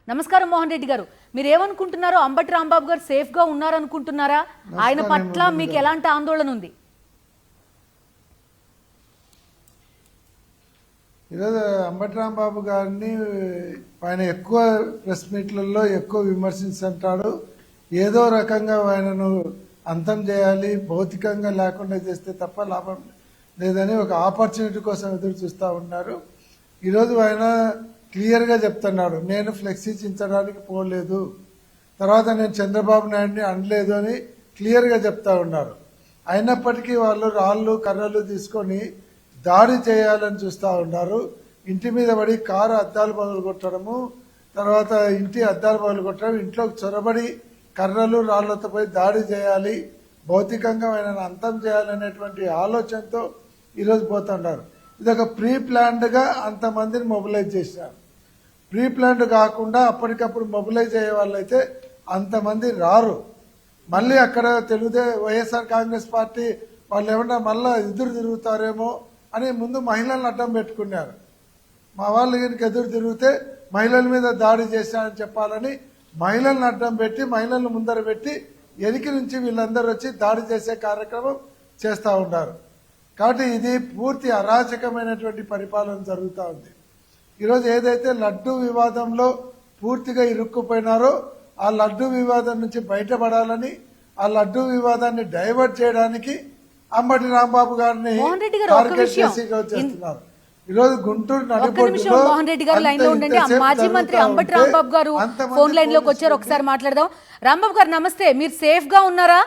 నమస్కారం మోహన్ రెడ్డి గారు, మీరు ఏమనుకుంటున్నారు? అంబటి రాంబాబు గారు సేఫ్ గా ఉన్నారనుకుంటున్నారా? ఆయన పట్ల మీకు ఎలాంటి ఆందోళన ఉంది? ఈరోజు అంబటి రాంబాబు గారిని ఆయన ఎక్కువ ప్రెస్ మీట్లలో ఎక్కువ విమర్శించుంటాడు. ఏదో రకంగా ఆయనను అంతం చేయాలి, భౌతికంగా లేకుండా చేస్తే తప్ప లాభం లేదని ఒక ఆపర్చునిటీ కోసం ఎదురు చూస్తూ ఉన్నారు. ఈరోజు ఆయన క్లియర్గా చెప్తున్నాడు, నేను ఫ్లెక్సీ చించడానికి పోలేదు, తర్వాత నేను చంద్రబాబు నాయుడిని అనలేదు అని క్లియర్గా చెప్తా ఉన్నారు. అయినప్పటికీ వాళ్ళు రాళ్ళు కర్రలు తీసుకొని దాడి చేయాలని చూస్తూ ఉన్నారు. ఇంటి మీద పడి కారు అద్దాలు పగలు కొట్టడము, తర్వాత ఇంటి అద్దాలు పగలు కొట్టడం, ఇంట్లోకి చొరబడి కర్రలు రాళ్లతో పోయి దాడి చేయాలి, భౌతికంగా ఆయనను అంతం చేయాలనేటువంటి ఆలోచనతో ఈరోజు పోతున్నారు. ఇది ఒక ప్రీ ప్లాన్డ్గా అంతమందిని మొబిలైజ్ చేశారు. ప్రీ ప్లాన్డ్ కాకుండా అప్పటికప్పుడు మొబిలైజ్ అయ్యే వాళ్ళైతే అంతమంది రారు. మళ్ళీ అక్కడ వైఎస్ఆర్ కాంగ్రెస్ పార్టీ వాళ్ళు ఏమన్నా మళ్ళీ ఎదురు తిరుగుతారేమో అని ముందు మహిళలను అడ్డం పెట్టుకున్నారు. మా వాళ్ళు కనుక ఎదురు తిరిగితే మహిళల మీద దాడి చేశారని చెప్పాలని మహిళలను అడ్డం పెట్టి మహిళలను ముందర పెట్టి ఎనికి నుంచి వీళ్ళందరూ వచ్చి దాడి చేసే కార్యక్రమం చేస్తూ ఉన్నారు. కాబట్టి ఇది పూర్తి అరాచకమైనటువంటి పరిపాలన జరుగుతూ ఉంది. ఈరోజు ఏదైతే లడ్డూ వివాదంలో పూర్తిగా ఇరుక్కుపోయినారో ఆ లడ్డూ వివాదం నుంచి బయటపడాలని, ఆ లడ్డూ వివాదాన్ని డైవర్ట్ చేయడానికి అంబటి రాంబాబు గారిని టార్గెట్ చేసి చేస్తున్నారు. ఈరోజు గుంటూరు నడిబొడ్డులో మోహన్ రెడ్డి గారు లైన్ లో ఉండండి. మాజీ మంత్రి అంబటి రాంబాబు గారు ఫోన్ లైన్ లోకి వచ్చారు, ఒకసారి మాట్లాడదాం. రాంబాబు గారు నమస్తే, మీరు సేఫ్ గా ఉన్నారా?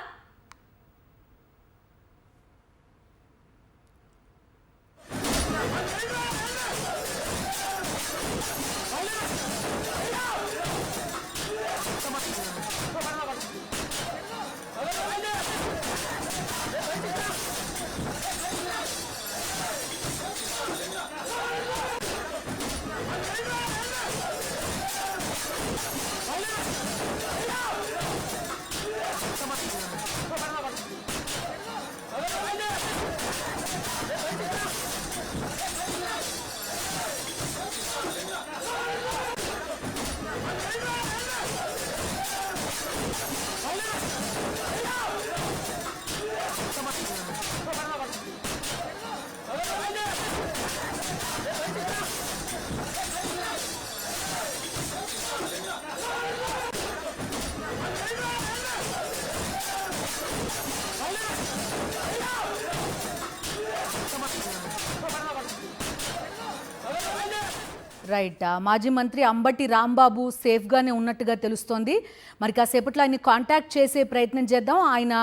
రైట్, మాజీ మంత్రి అంబటి రాంబాబు సేఫ్గానే ఉన్నట్టుగా తెలుస్తోంది. మరి కాసేపట్లో ఆయన కాంటాక్ట్ చేసే ప్రయత్నం చేద్దాం. ఆయన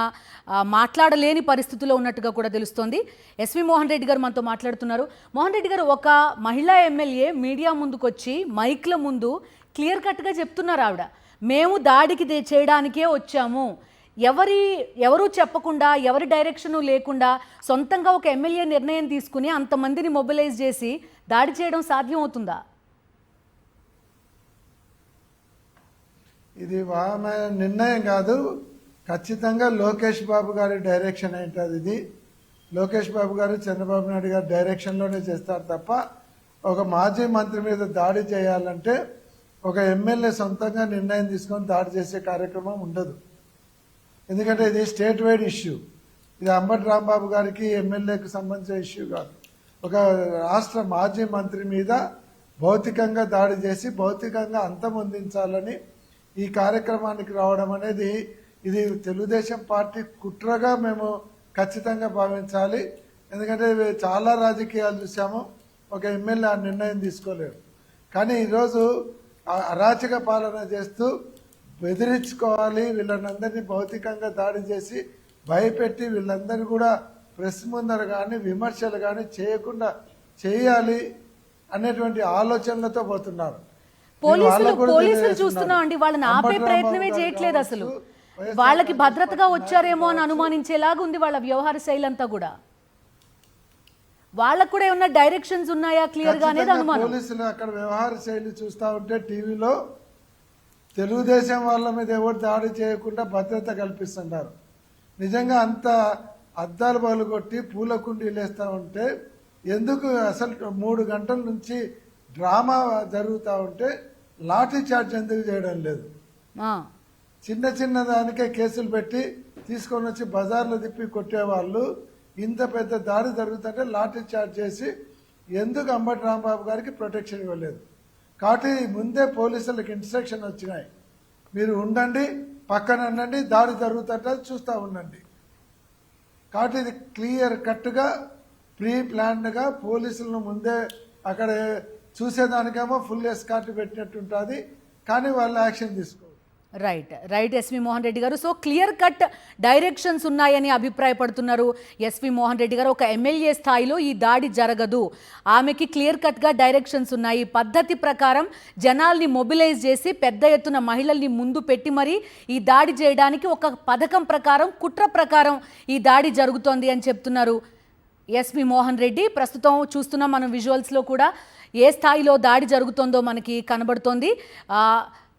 మాట్లాడలేని పరిస్థితిలో ఉన్నట్టుగా కూడా తెలుస్తోంది. ఎస్వి మోహన్ రెడ్డి గారు మనతో మాట్లాడుతున్నారు. మోహన్ రెడ్డి గారు, ఒక మహిళా ఎమ్మెల్యే మీడియా ముందుకు వచ్చి మైక్ల ముందు క్లియర్ కట్గా చెప్తున్నారు, ఆవిడ మేము దాడికి చేయడానికే వచ్చాము, ఎవరు చెప్పకుండా ఎవరి డైరెక్షను లేకుండా సొంతంగా ఒక ఎమ్మెల్యే నిర్ణయం తీసుకుని అంతమందిని మొబిలైజ్ చేసి దాడి చేయడం సాధ్యం అవుతుందా? ఇది నిర్ణయం కాదు, ఖచ్చితంగా లోకేష్ బాబు గారి డైరెక్షన్ ఏంటది. ఇది లోకేష్ బాబు గారు చంద్రబాబు నాయుడు గారి డైరెక్షన్లోనే చేస్తారు తప్ప ఒక మాజీ మంత్రి మీద దాడి చేయాలంటే ఒక ఎమ్మెల్యే సొంతంగా నిర్ణయం తీసుకొని దాడి చేసే కార్యక్రమం ఉండదు. ఎందుకంటే ఇది స్టేట్ వైడ్ ఇష్యూ. ఇది అంబటి రాంబాబు గారికి ఎమ్మెల్యేకి సంబంధించిన ఇష్యూ కాదు. ఒక రాష్ట్ర మాజీ మంత్రి మీద భౌతికంగా దాడి చేసి భౌతికంగా అంతమొందించాలని ఈ కార్యక్రమానికి రావడం అనేది ఇది తెలుగుదేశం పార్టీ కుట్రగా మేము ఖచ్చితంగా భావించాలి. ఎందుకంటే చాలా రాజకీయాలు చూసాము, ఒక ఎమ్మెల్యే ఆ నిర్ణయం తీసుకోలేరు. కానీ ఈరోజు అరాచక పాలన చేస్తూ బెదిరించుకోవాలి, వీళ్ళందరినీ భౌతికంగా దాడి చేసి భయపెట్టి వీళ్ళందరినీ కూడా ప్రెస్ ముందర కానీ విమర్శలు కానీ చేయకుండా చేయాలి అనేటువంటి ఆలోచనలతో పోతున్నారు. పోలీసులు చూస్తున్నాం అండి, వాళ్ళని ఆపే ప్రయత్నమే చేయట్లేదు. అసలు వాళ్ళకి భద్రతగా వచ్చారేమో అని అనుమానించేలాగా ఉంది వాళ్ళ వ్యవహార శైలి అంతా కూడా. వాళ్ళకు కూడా ఏమన్నా డైరెక్షన్స్ ఉన్నాయా క్లియర్ గా అనేది అనుమానం. పోలీసులు అక్కడ వ్యవహార శైలి చూస్తూ ఉంటే టీవీలో తెలుగుదేశం వాళ్ళ మీద ఎవరు దాడి చేయకుండా భద్రత కల్పిస్తున్నారు. నిజంగా అంత అద్దాలు పగలగొట్టి పూల కుండీలు వేస్తూ ఉంటే ఎందుకు? అసలు 3 గంటల నుంచి డ్రామా జరుగుతూ ఉంటే లాఠీ చార్జ్ ఎందుకు చేయడం లేదు? ఆ, చిన్న చిన్న దానికే కేసులు పెట్టి తీసుకొని వచ్చి బజార్లో తిప్పి కొట్టేవాళ్ళు ఇంత పెద్ద దాడి జరుగుతుంటే లాఠీ చార్జ్ చేసి ఎందుకు అంబటి రాంబాబు గారికి ప్రొటెక్షన్ ఇవ్వలేదు? కాబట్టి ముందే పోలీసులకు ఇన్స్ట్రక్షన్ వచ్చినాయి, మీరు ఉండండి, పక్కన ఉండండి, దాడి జరుగుతుంటే చూస్తూ ఉండండి. కాబట్టి ఇది క్లియర్ కట్గా ప్రీ ప్లాన్డ్గా పోలీసులను ముందే అక్కడ చూసేదానికేమో ఫుల్ ఎస్కార్ట్ పెట్టినట్టు ఉంటుంది, కానీ వాళ్ళు యాక్షన్ తీసుకోరు. రైట్ ఎస్వి మోహన్ రెడ్డి గారు. సో క్లియర్ కట్ డైరెక్షన్స్ ఉన్నాయని అభిప్రాయపడుతున్నారు ఎస్వి మోహన్ రెడ్డి గారు. ఒక ఎమ్మెల్యే స్థాయిలో ఈ దాడి జరగదు, ఆమెకి క్లియర్ కట్గా డైరెక్షన్స్ ఉన్నాయి, పద్ధతి ప్రకారం జనాల్ని మొబిలైజ్ చేసి పెద్ద ఎత్తున మహిళల్ని ముందు పెట్టి మరి ఈ దాడి చేయడానికి ఒక పథకం ప్రకారం కుట్ర ప్రకారం ఈ దాడి జరుగుతోంది అని చెప్తున్నారు ఎస్వి మోహన్ రెడ్డి. ప్రస్తుతం చూస్తున్నాం మనం విజువల్స్లో కూడా ఏ స్థాయిలో దాడి జరుగుతోందో మనకి కనబడుతోంది.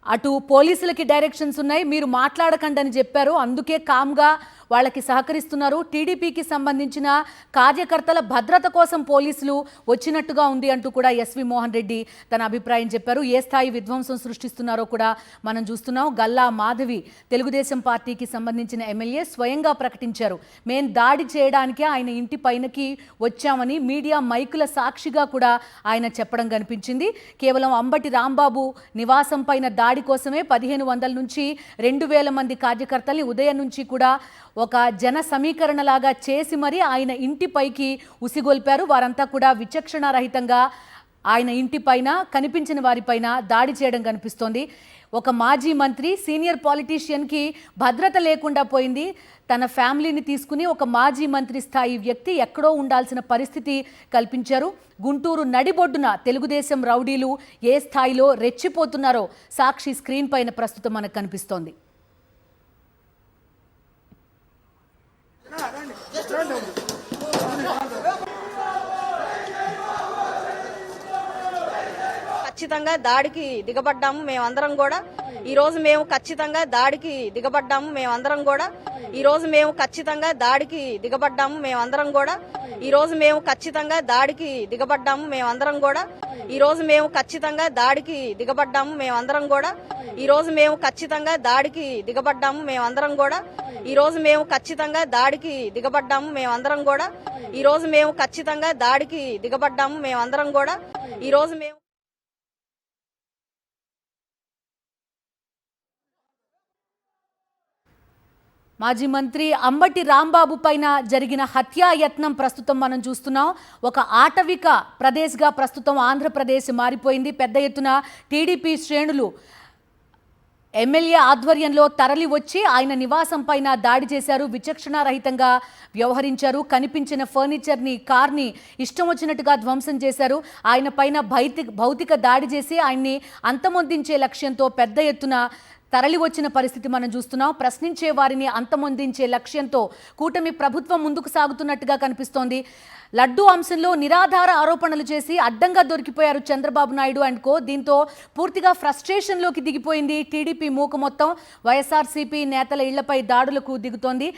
అటు పోలీసులకి డైరెక్షన్స్ ఉన్నాయి, మీరు మాట్లాడకండి అని చెప్పారు, అందుకే కామ్గా వాళ్ళకి సహకరిస్తున్నారు. టీడీపీకి సంబంధించిన కార్యకర్తల భద్రత కోసం పోలీసులు వచ్చినట్టుగా ఉంది అంటూ కూడా ఎస్వి మోహన్ రెడ్డి తన అభిప్రాయం చెప్పారు. ఏ స్థాయి విధ్వంసం సృష్టిస్తున్నారో కూడా మనం చూస్తున్నాం. గల్లా మాధవి తెలుగుదేశం పార్టీకి సంబంధించిన ఎమ్మెల్యే స్వయంగా ప్రకటించారు, మేం దాడి చేయడానికే ఆయన ఇంటి పైనకి వచ్చామని మీడియా మైకుల సాక్షిగా కూడా ఆయన చెప్పడం కనిపించింది. కేవలం అంబటి రాంబాబు నివాసం పైన దాడి కోసమే 1500 నుంచి 2000 మంది కార్యకర్తల్ని ఉదయం నుంచి కూడా ఒక జన సమీకరణలాగా చేసి మరి ఆయన ఇంటిపైకి ఉసిగొల్పారు. వారంతా కూడా విచక్షణారహితంగా ఆయన ఇంటిపైన కనిపించిన వారిపైన దాడి చేయడం కనిపిస్తోంది. ఒక మాజీ మంత్రి సీనియర్ పాలిటీషియన్కి భద్రత లేకుండా పోయింది. తన ఫ్యామిలీని తీసుకుని ఒక మాజీ మంత్రి స్థాయి వ్యక్తి ఎక్కడో ఉండాల్సిన పరిస్థితి కల్పించారు. గుంటూరు నడిబొడ్డున తెలుగుదేశం రౌడీలు ఏ స్థాయిలో రెచ్చిపోతున్నారో సాక్షి స్క్రీన్ పైన ప్రస్తుతం మనకు కనిపిస్తోంది. ఖచ్చితంగా దాడికి దిగబడ్డాము మేమందరం కూడా. ఈ రోజు మేము ఖచ్చితంగా దాడికి దిగబడ్డాము మేమందరం కూడా. ఈ రోజు మేము ఖచ్చితంగా దాడికి దిగబడ్డాము మేమందరం కూడా. ఈ రోజు మేము ఖచ్చితంగా దాడికి దిగబడ్డాము మేమందరం కూడా. ఈ రోజు మేము ఖచ్చితంగా దాడికి దిగబడ్డాము మేమందరం కూడా. ఈ రోజు మేము ఖచ్చితంగా దాడికి దిగబడ్డాము మేమందరం కూడా. ఈ రోజు మేము ఖచ్చితంగా దాడికి దిగబడ్డాము మేమందరం కూడా. ఈ రోజు మేము ఖచ్చితంగా దాడికి దిగబడ్డాము మేమందరం కూడా. ఈ రోజు మేము మాజీ మంత్రి అంబటి రాంబాబు పైన జరిగిన హత్యాయత్నం ప్రస్తుతం మనం చూస్తున్నాం. ఒక ఆటవిక ప్రదేశ్గా ప్రస్తుతం ఆంధ్రప్రదేశ్ మారిపోయింది. పెద్ద ఎత్తున టీడీపీ శ్రేణులు ఎమ్మెల్యే ఆధ్వర్యంలో తరలి వచ్చి ఆయన నివాసం పైన దాడి చేశారు, విచక్షణారహితంగా వ్యవహరించారు. కనిపించిన ఫర్నిచర్ని, కార్ని ఇష్టం వచ్చినట్టుగా ధ్వంసం చేశారు. ఆయన పైన భౌతిక దాడి చేసి ఆయన్ని అంతమొందించే లక్ష్యంతో పెద్ద ఎత్తున తరలి వచ్చిన పరిస్థితి మనం చూస్తున్నాం. ప్రశ్నించే వారిని అంతమొందించే లక్ష్యంతో కూటమి ప్రభుత్వం ముందుకు సాగుతున్నట్టుగా కనిపిస్తోంది. లడ్డూ అంశంలో నిరాధార ఆరోపణలు చేసి అడ్డంగా దొరికిపోయారు చంద్రబాబు నాయుడు అండ్ కో. దీంతో పూర్తిగా ఫ్రస్ట్రేషన్లోకి దిగిపోయింది టీడీపీ మూక మొత్తం. వైఎస్ఆర్సీపీ నేతల ఇళ్లపై దాడులకు దిగుతోంది.